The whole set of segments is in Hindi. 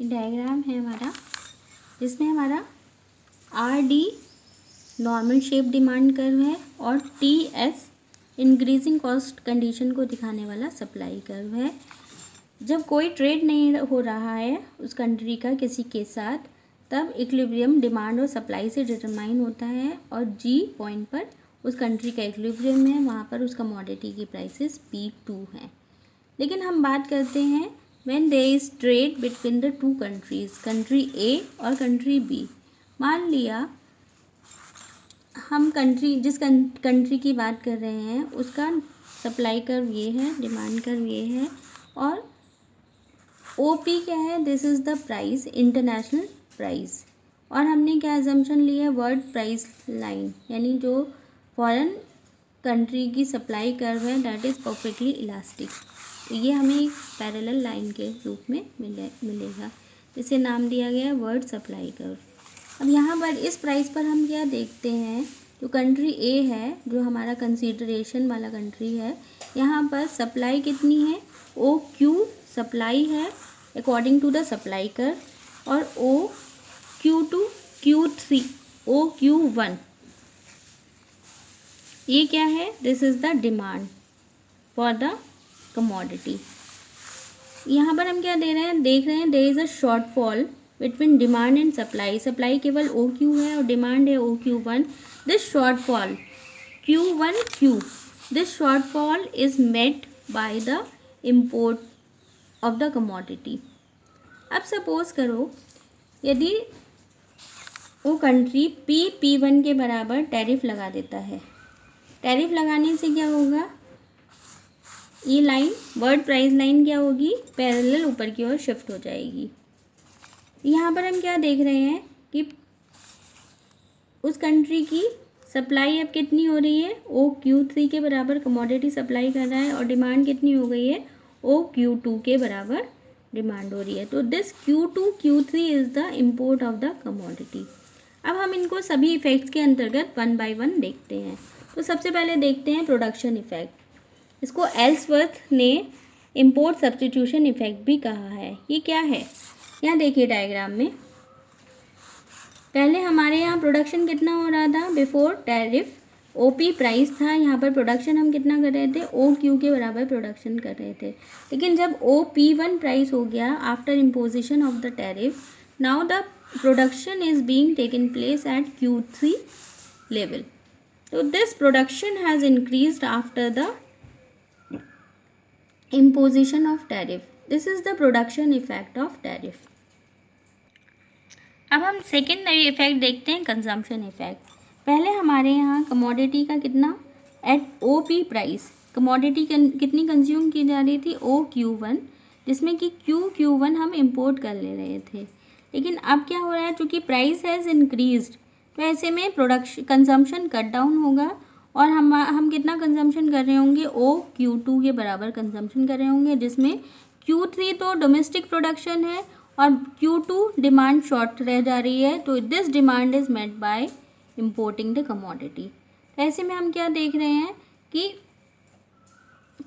डायग्राम है हमारा, जिसमें हमारा R D normal shape demand curve है और T S increasing cost condition को दिखाने वाला सप्लाई कर्व है। जब कोई ट्रेड नहीं हो रहा है उस कंट्री का किसी के साथ, तब इक्विलिब्रियम डिमांड और सप्लाई से डिटरमाइन होता है और जी पॉइंट पर उस कंट्री का इक्विलिब्रियम है, वहाँ पर उस कमोडिटी की प्राइसेस P2 हैं। लेकिन हम बात करते हैं when there is trade between the two countries, country A और कंट्री बी। मान लिया हम जिस कंट्री की बात कर रहे हैं उसका सप्लाई कर्व ये है, डिमांड कर्व ये है और ओपी क्या है, this is the price, international price. और हमने क्या एजम्पशन लिया है, वर्ल्ड प्राइस लाइन, यानी जो फॉरेन कंट्री की सप्लाई कर्व है दैट इज़ परफेक्टली इलास्टिक। तो ये हमें एक पैरेलल लाइन के रूप में मिलेगा, इसे नाम दिया गया है वर्ल्ड सप्लाई कर्व। अब यहाँ पर इस प्राइस पर हम क्या देखते हैं, जो कंट्री ए है, जो हमारा कंसीडरेशन वाला कंट्री है, यहाँ पर सप्लाई कितनी है, ओ क्यू सप्लाई है according to the supply curve और O Q2 Q3 O Q1 ये क्या है, this is the demand for the commodity. यहाँ पर हम क्या देख रहे हैं there is a shortfall between demand and supply. Supply केवल ओ क्यू है और डिमांड है O Q1। This shortfall Q1Q, this shortfall is met by the import of the commodity. अब सपोज करो यदि वो कंट्री P1 के बराबर टैरिफ लगा देता है, टैरिफ लगाने से क्या होगा, ये लाइन वर्ल्ड प्राइस लाइन क्या होगी, पैरेलल ऊपर की ओर शिफ्ट हो जाएगी। यहाँ पर हम क्या देख रहे हैं कि उस कंट्री की सप्लाई अब कितनी हो रही है, ओ Q3 के बराबर कमोडिटी सप्लाई कर रहा है और डिमांड कितनी हो गई है, ओ Q2 के बराबर डिमांड हो रही है। तो this Q2 Q3 is the import of the commodity. अब हम इनको सभी इफ़ेक्ट्स के अंतर्गत वन बाय वन देखते हैं। तो सबसे पहले देखते हैं प्रोडक्शन इफ़ेक्ट, इसको एल्सवर्थ ने इम्पोर्ट सब्स्टिट्यूशन इफ़ेक्ट भी कहा है। ये क्या है, यहाँ देखिए डायग्राम में, पहले हमारे यहाँ प्रोडक्शन कितना हो रहा था, बिफोर टैरिफ ओपी प्राइस था, यहाँ पर प्रोडक्शन हम कितना कर रहे थे, ओ क्यू के बराबर प्रोडक्शन कर रहे थे। लेकिन जब OP1 प्राइस हो गया after imposition of the tariff, now the production is being taken place at Q3 level. तो this production has increased after the imposition of tariff. This is the production effect of tariff. अब हम सेकेंड इफेक्ट देखते हैं, कंजम्पशन इफेक्ट। पहले हमारे यहाँ कमोडिटी का कितना, एट OP प्राइस कमोडिटी कितनी कंज्यूम की जा रही थी, ओ Q1, जिसमें कि Q1 हम इंपोर्ट कर ले रहे थे। लेकिन अब क्या हो रहा है, चूँकि प्राइस हैज़ इंक्रीज्ड, तो ऐसे में प्रोडक्शन कंजम्पशन कट डाउन होगा और हम कितना कंजम्पशन कर रहे होंगे, ओ Q2 के बराबर कंजम्पशन कर रहे होंगे, जिसमें Q3 तो डोमेस्टिक प्रोडक्शन है और Q2 डिमांड शॉर्ट रह जा रही है। तो this demand is met by importing the commodity. ऐसे में हम क्या देख रहे हैं कि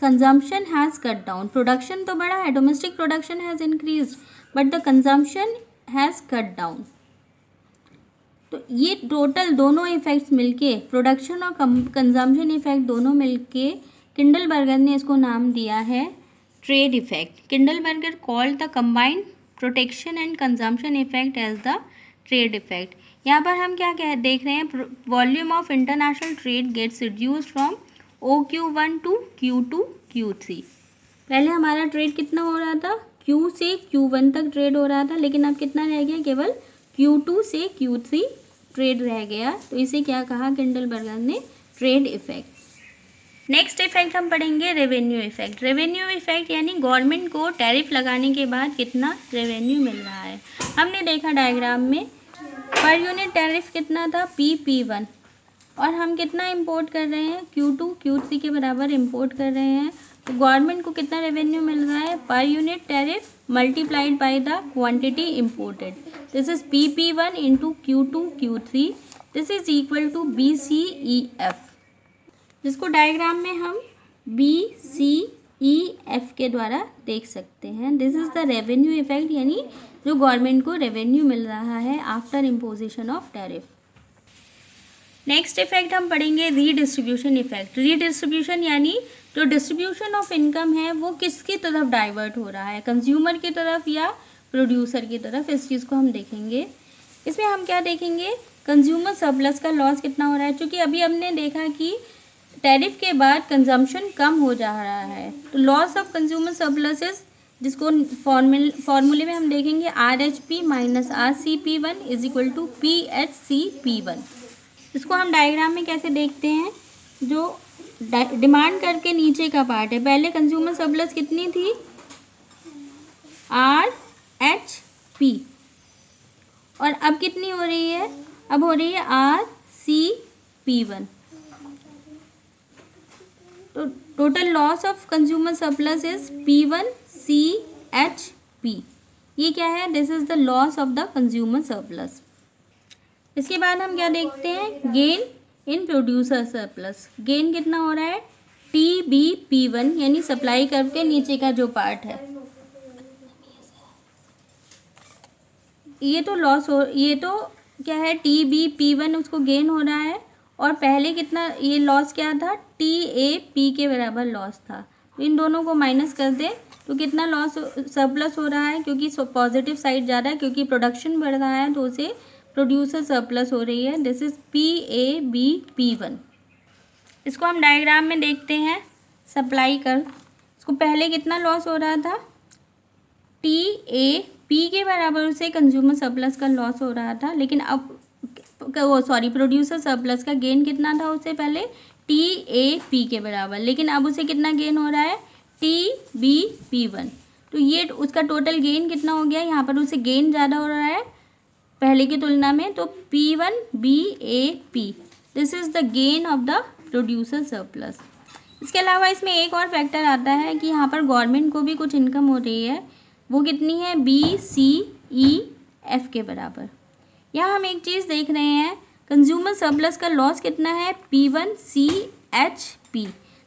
consumption has cut down, production तो बढ़ा है, domestic production has increase but the consumption has cut down. तो ये टोटल दोनों इफेक्ट्स मिलके, प्रोडक्शन और कंजम्पशन इफेक्ट दोनों मिलके, किंडलबर्गर ने इसको नाम दिया है trade effect. Kindleberger called the combined protection and consumption effect as the trade effect. यहाँ पर हम क्या देख रहे हैं, volume of international trade gets reduced from OQ1 to Q2 Q3। पहले हमारा ट्रेड कितना हो रहा था, Q से Q1 तक ट्रेड हो रहा था, लेकिन अब कितना रह गया, केवल Q2 से Q3 ट्रेड रह गया। तो इसे क्या कहा किंडलबर्गर ने, ट्रेड इफेक्ट। नेक्स्ट इफेक्ट हम पढ़ेंगे रेवेन्यू इफेक्ट। रेवेन्यू इफेक्ट यानी गवर्नमेंट को टैरिफ लगाने के बाद कितना रेवेन्यू मिल रहा है। हमने देखा डायग्राम में पर यूनिट टैरिफ कितना था, P1, और हम कितना इंपोर्ट कर रहे हैं, Q2 Q3 के बराबर इंपोर्ट कर रहे हैं। तो गवर्नमेंट को कितना रेवेन्यू मिल रहा है, पर unit tariff multiplied by the quantity imported. This is P1 into Q2 Q3, this is equal to BCEF, जिसको डायग्राम में हम BCEF EF के द्वारा देख सकते हैं। This is the revenue effect, यानी जो गवर्नमेंट को रेवेन्यू मिल रहा है after imposition of tariff. Next effect हम पढ़ेंगे रीडिस्ट्रीब्यूशन इफेक्ट। रीडिस्ट्रीब्यूशन यानी जो डिस्ट्रीब्यूशन ऑफ इनकम है वो किसकी तरफ डाइवर्ट हो रहा है, कंज्यूमर की तरफ या प्रोड्यूसर की तरफ, इस चीज़ को हम देखेंगे। इसमें हम क्या देखेंगे, कंज्यूमर सरप्लस का लॉस कितना हो रहा है। क्योंकि अभी हमने देखा कि टैरिफ के बाद कंजम्पशन कम हो जा रहा है, तो लॉस ऑफ कंज्यूमर सरप्लसेस, जिसको फॉर्मूले में हम देखेंगे RHP minus RCP1 is equal to PHCP1। इसको हम डायग्राम में कैसे देखते हैं, जो डिमांड करके नीचे का पार्ट है, पहले कंज्यूमर सरप्लस कितनी थी RHP, और अब कितनी हो रही है, अब हो रही है RCP1। तो total loss of consumer surplus is P1CHP। ये क्या है, this is the loss of the consumer surplus. इसके बाद हम क्या देखते हैं, gain in producer surplus. Gain कितना हो रहा है, TBP1, यानी सप्लाई कर्व के नीचे का जो पार्ट है। ये तो लॉस हो, ये तो क्या है, TBP1 उसको गेन हो रहा है, और पहले कितना ये लॉस क्या था, TAP के बराबर लॉस था। तो इन दोनों को माइनस कर दें तो कितना लॉस सरप्लस हो रहा है, क्योंकि पॉजिटिव साइड जा रहा है, क्योंकि प्रोडक्शन बढ़ रहा है तो उसे प्रोड्यूसर सरप्लस हो रही है। This is PABP1। इसको हम डायग्राम में देखते हैं, सप्लाई कर, इसको पहले कितना लॉस हो रहा था, TAP के बराबर उसे कंज्यूमर सरप्लस का लॉस हो रहा था, लेकिन अब प्रोड्यूसर सरप्लस का गेन कितना था उससे पहले, TAP के बराबर, लेकिन अब उसे कितना गेन हो रहा है, TBP1। तो ये उसका टोटल गेन कितना हो गया, यहाँ पर उसे गेन ज़्यादा हो रहा है पहले की तुलना में, तो P1BAP, this is the gain of the producer surplus. इसके अलावा इसमें एक और फैक्टर आता है कि यहाँ पर गवर्नमेंट को भी कुछ इनकम हो रही है, वो कितनी है, BCEF के बराबर। यहाँ हम एक चीज़ देख रहे हैं, कंज्यूमर सरप्लस का लॉस कितना है, P1CHP,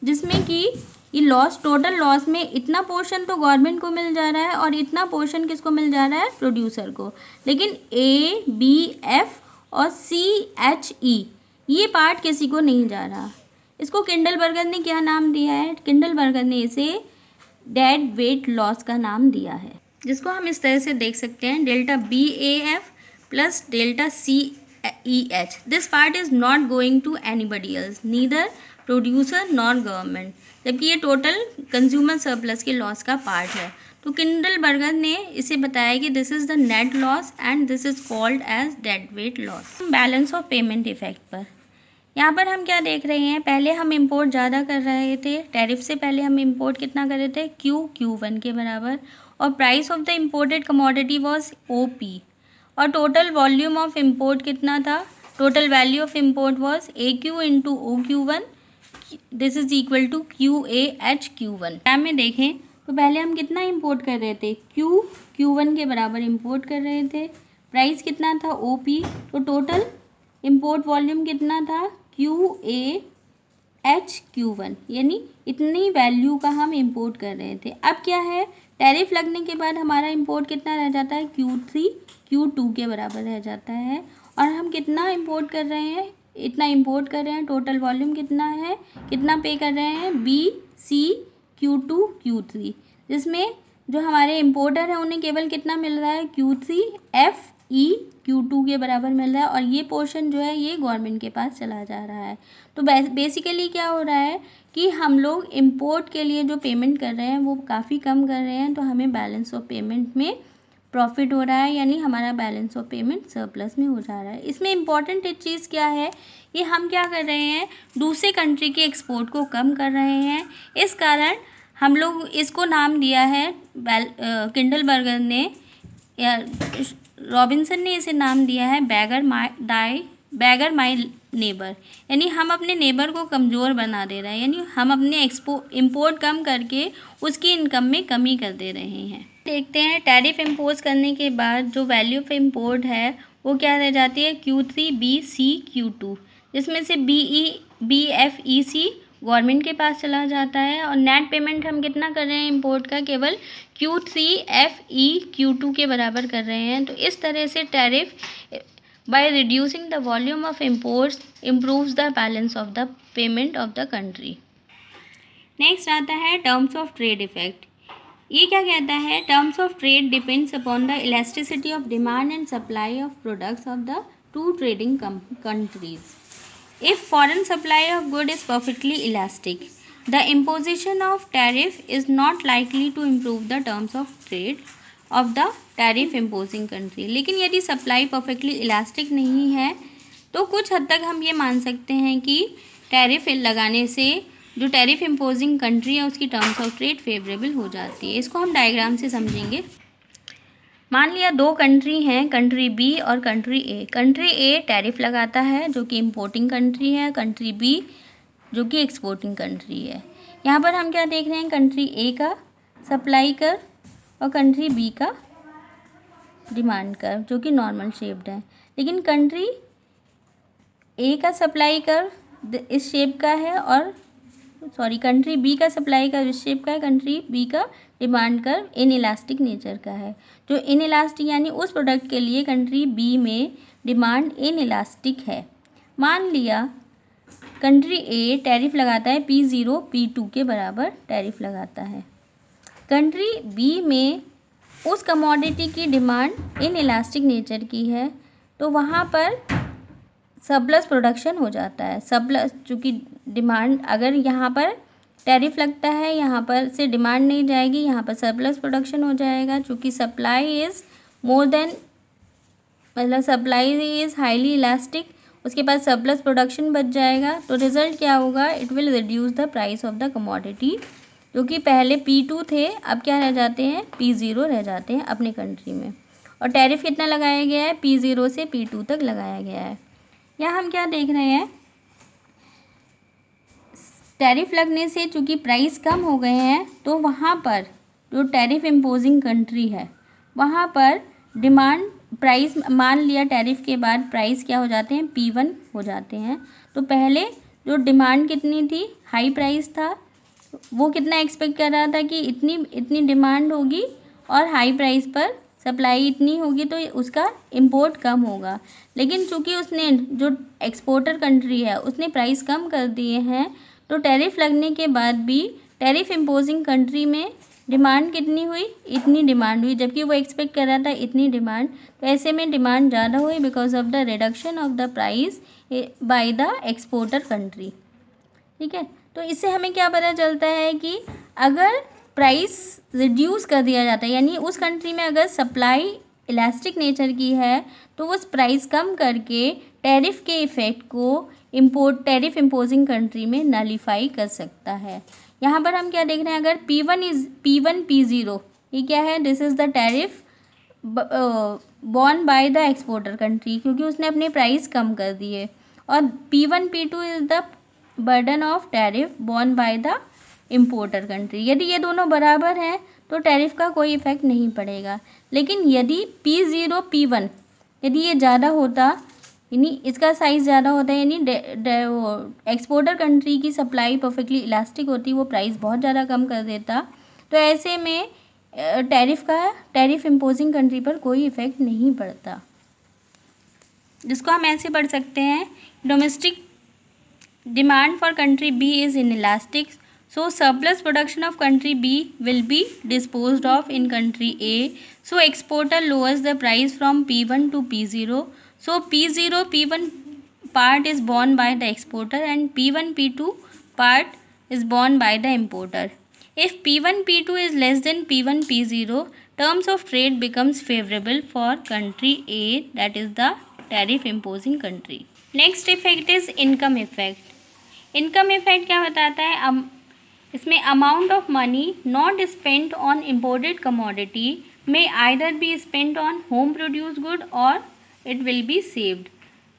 जिसमें कि ये लॉस, टोटल लॉस में इतना पोर्शन तो गवर्नमेंट को मिल जा रहा है और इतना पोर्शन किसको मिल जा रहा है, प्रोड्यूसर को। लेकिन ABF और CHE ये पार्ट किसी को नहीं जा रहा। इसको किंडलबर्गर ने क्या नाम दिया है, किंडलबर्गर ने इसे डेड वेट लॉस का नाम दिया है, जिसको हम इस तरह से देख सकते हैं, delta BAF plus delta CEH। This part is not going to anybody else, neither producer nor government, जबकि ये टोटल कंज्यूमर सरप्लस के लॉस का पार्ट है। तो किंडलबर्गर ने इसे बताया कि this is the net loss and this is called as dead weight loss. Balance of payment effect पर यहाँ पर हम क्या देख रहे हैं, पहले हम इंपोर्ट ज़्यादा कर रहे थे, टैरिफ से पहले हम इंपोर्ट कितना कर रहे थे, Q1 के बराबर, और price of the imported commodity was OP, और टोटल वॉल्यूम ऑफ इम्पोर्ट कितना था, total value of import was AQ into OQ1, this is equal to QAHQ1। Time में देखें तो पहले हम कितना इंपोर्ट कर रहे थे, Q1 के बराबर इंपोर्ट कर रहे थे, प्राइस कितना था OP, तो टोटल इंपोर्ट वॉल्यूम कितना था QAHQ1, यानी इतनी वैल्यू का हम इंपोर्ट कर रहे थे। अब क्या है, टैरिफ लगने के बाद हमारा इंपोर्ट कितना रह जाता है, Q2 के बराबर रह जाता है, और हम कितना इंपोर्ट कर रहे हैं, इतना इंपोर्ट कर रहे हैं, टोटल वॉल्यूम कितना है, कितना पे कर रहे हैं, BCQ2 Q3, जिसमें जो हमारे इम्पोर्टर हैं उन्हें केवल कितना मिल रहा है, Q3FEQ2 के बराबर मिल रहा है, और ये पोर्शन जो है ये गवर्नमेंट के पास चला जा रहा है। तो बेसिकली क्या हो रहा है कि हम लोग इम्पोर्ट के लिए जो पेमेंट कर रहे हैं वो काफ़ी कम कर रहे हैं, तो हमें बैलेंस ऑफ पेमेंट में प्रॉफिट हो रहा है, यानी हमारा बैलेंस ऑफ पेमेंट सरप्लस में हो जा रहा है। इसमें इम्पॉर्टेंट एक चीज़ क्या है, ये हम क्या कर रहे हैं, दूसरे कंट्री के एक्सपोर्ट को कम कर रहे हैं। इस कारण हम लोग इसको नाम दिया है, किंडलबर्गर ने या रॉबिन्सन ने इसे नाम दिया है बैगर माई नेबर, यानी हम अपने नेबर को कमज़ोर बना दे रहे हैं, यानी हम अपने इंपोर्ट कम करके उसकी इनकम में कमी कर दे रहे हैं। देखते हैं टैरिफ इम्पोज करने के बाद जो वैल्यू ऑफ इम्पोर्ट है वो क्या रह जाती है, Q3BCQ2, जिसमें से BFEC गवर्नमेंट के पास चला जाता है और नेट पेमेंट हम कितना कर रहे हैं इम्पोर्ट का, केवल Q3FE Q2 के बराबर कर रहे हैं। तो इस तरह से tariff by reducing the volume of imports improves the balance of the payment of the country. Next आता है टर्म्स ऑफ ट्रेड इफेक्ट। ये क्या कहता है, terms of trade depends upon the elasticity of demand and supply of products of the two trading countries. If foreign supply of good is perfectly elastic, the imposition of tariff is not likely to improve the terms of trade of the tariff imposing country. लेकिन यदि सप्लाई परफेक्टली इलास्टिक नहीं है तो कुछ हद तक हम ये मान सकते हैं कि टैरिफ लगाने से जो टैरिफ इम्पोजिंग कंट्री है उसकी टर्म्स ऑफ ट्रेड फेवरेबल हो जाती है। इसको हम डायग्राम से समझेंगे। मान लिया दो कंट्री हैं, कंट्री बी और कंट्री ए। कंट्री ए टैरिफ लगाता है जो कि इम्पोर्टिंग कंट्री है, कंट्री बी जो कि एक्सपोर्टिंग कंट्री है। यहाँ पर हम क्या देख रहे हैं, कंट्री ए का सप्लाई कर और कंट्री बी का डिमांड कर जो कि नॉर्मल शेप्ड है। लेकिन कंट्री ए का सप्लाई कर इस शेप का है और कंट्री बी का सप्लाई का इस शेप का है, कंट्री बी का डिमांड कर इन इलास्टिक नेचर का है। जो इन इलास्टिक यानी उस प्रोडक्ट के लिए कंट्री बी में डिमांड इन इलास्टिक है। मान लिया कंट्री ए टैरिफ लगाता है P0 P2 के बराबर टैरिफ लगाता है। कंट्री बी में उस कमोडिटी की डिमांड इन इलास्टिक नेचर की है तो वहाँ पर सरप्लस प्रोडक्शन हो जाता है। सरप्लस चूँकि डिमांड अगर यहाँ पर टैरिफ लगता है यहाँ पर से डिमांड नहीं जाएगी, यहाँ पर सरप्लस प्रोडक्शन हो जाएगा। चूँकि सप्लाई इज़ मोर देन मतलब सप्लाई इज़ हाईली इलास्टिक, उसके बाद सरप्लस प्रोडक्शन बच जाएगा। तो रिज़ल्ट क्या होगा, it will reduce the price of the commodity. जो कि पहले P2 थे अब क्या रह जाते हैं, P0 रह जाते हैं अपने कंट्री में। और टैरिफ कितना लगाया गया है, P0 से P2 तक लगाया गया है। यहाँ हम क्या देख रहे हैं, टैरिफ लगने से चूँकि प्राइस कम हो गए हैं तो वहाँ पर जो टैरिफ इम्पोजिंग कंट्री है वहाँ पर डिमांड प्राइस, मान लिया टैरिफ के बाद प्राइस क्या हो जाते हैं, P1 हो जाते हैं। तो पहले जो डिमांड कितनी थी, हाई प्राइस था, वो कितना एक्सपेक्ट कर रहा था कि इतनी डिमांड होगी और हाई प्राइस पर सप्लाई इतनी होगी तो उसका इंपोर्ट कम होगा। लेकिन चूँकि उसने जो एक्सपोर्टर कंट्री है उसने प्राइस कम कर दिए हैं तो टैरिफ लगने के बाद भी टैरिफ इम्पोजिंग कंट्री में डिमांड कितनी हुई, इतनी डिमांड हुई, जबकि वो एक्सपेक्ट कर रहा था इतनी डिमांड। तो ऐसे में डिमांड ज़्यादा हुई because of the reduction of the price by the exporter country. ठीक है, तो इससे हमें क्या पता चलता है कि अगर प्राइस रिड्यूस कर दिया जाता है यानी उस कंट्री में अगर सप्लाई इलास्टिक नेचर की है तो उस प्राइस कम करके टैरिफ के इफ़ेक्ट को टैरिफ इम्पोजिंग कंट्री में नलीफाई कर सकता है। यहाँ पर हम क्या देख रहे हैं, अगर P1 P0 ये क्या है, this is the tariff born by the exporter country क्योंकि उसने अपने प्राइस कम कर दिए, और P1 P2 is the burden of tariff born by the importer country. यदि ये दोनों बराबर हैं तो टैरिफ का कोई इफ़ेक्ट नहीं पड़ेगा। लेकिन यदि P0 P1 यदि ये ज़्यादा होता यानी इसका साइज़ ज़्यादा होता है यानी एक्सपोर्टर कंट्री की सप्लाई परफेक्टली इलास्टिक होती, वो प्राइस बहुत ज़्यादा कम कर देता, तो ऐसे में टैरिफ इम्पोजिंग कंट्री पर कोई इफ़ेक्ट नहीं पड़ता। जिसको हम ऐसे पढ़ सकते हैं, domestic demand for country B is inelastic, so surplus production of country B will be disposed of in country A, so exporter lowers the price from P1 to P0, so P0 P1 part is borne by the exporter and P1 P2 part is borne by the importer. If P1 P2 is less than P1 P0, terms of trade becomes favorable for country A, that is the tariff imposing country. Next effect is income effect. Income effect क्या बताता है, इसमें amount of money not spent on imported commodity में either be spent on home produce good और इट विल बी सेव्ड।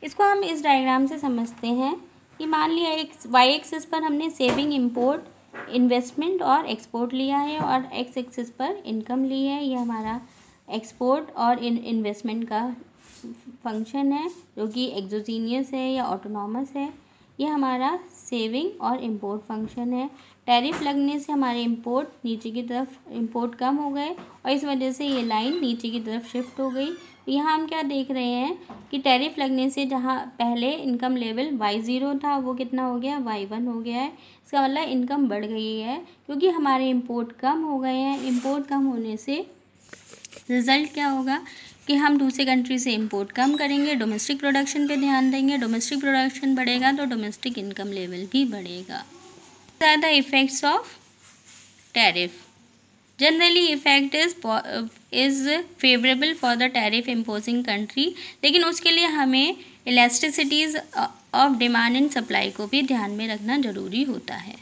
इसको हम इस डायग्राम से समझते हैं कि मान लिया एक वाई एक्सिस पर हमने सेविंग, इम्पोर्ट, इन्वेस्टमेंट और एक्सपोर्ट लिया है और एक्स एक्सिस पर इनकम ली है। ये हमारा एक्सपोर्ट और इन्वेस्टमेंट का फंक्शन है जो कि एक्सोजीनियस है या ऑटोनॉमस है। ये हमारा सेविंग और इम्पोर्ट फंक्शन है। टैरिफ लगने से हमारे इम्पोर्ट नीचे की तरफ इम्पोर्ट कम हो गए और इस वजह से ये लाइन नीचे की तरफ शिफ्ट हो गई। यहाँ हम क्या देख रहे हैं कि टैरिफ लगने से जहाँ पहले इनकम लेवल y0 था वो कितना हो गया, y1 हो गया है। इसका मतलब इनकम बढ़ गई है क्योंकि हमारे इम्पोर्ट कम हो गए हैं। इम्पोर्ट कम होने से रिज़ल्ट क्या होगा कि हम दूसरे कंट्री से इम्पोर्ट कम करेंगे, डोमेस्टिक प्रोडक्शन पे ध्यान देंगे। डोमेस्टिक प्रोडक्शन बढ़ेगा तो डोमेस्टिक इनकम लेवल भी बढ़ेगा। The effects of tariff. Generally effect is favourable for the tariff imposing country, लेकिन उसके लिए हमें इलास्टिसिटीज़ ऑफ डिमांड एंड सप्लाई को भी ध्यान में रखना ज़रूरी होता है।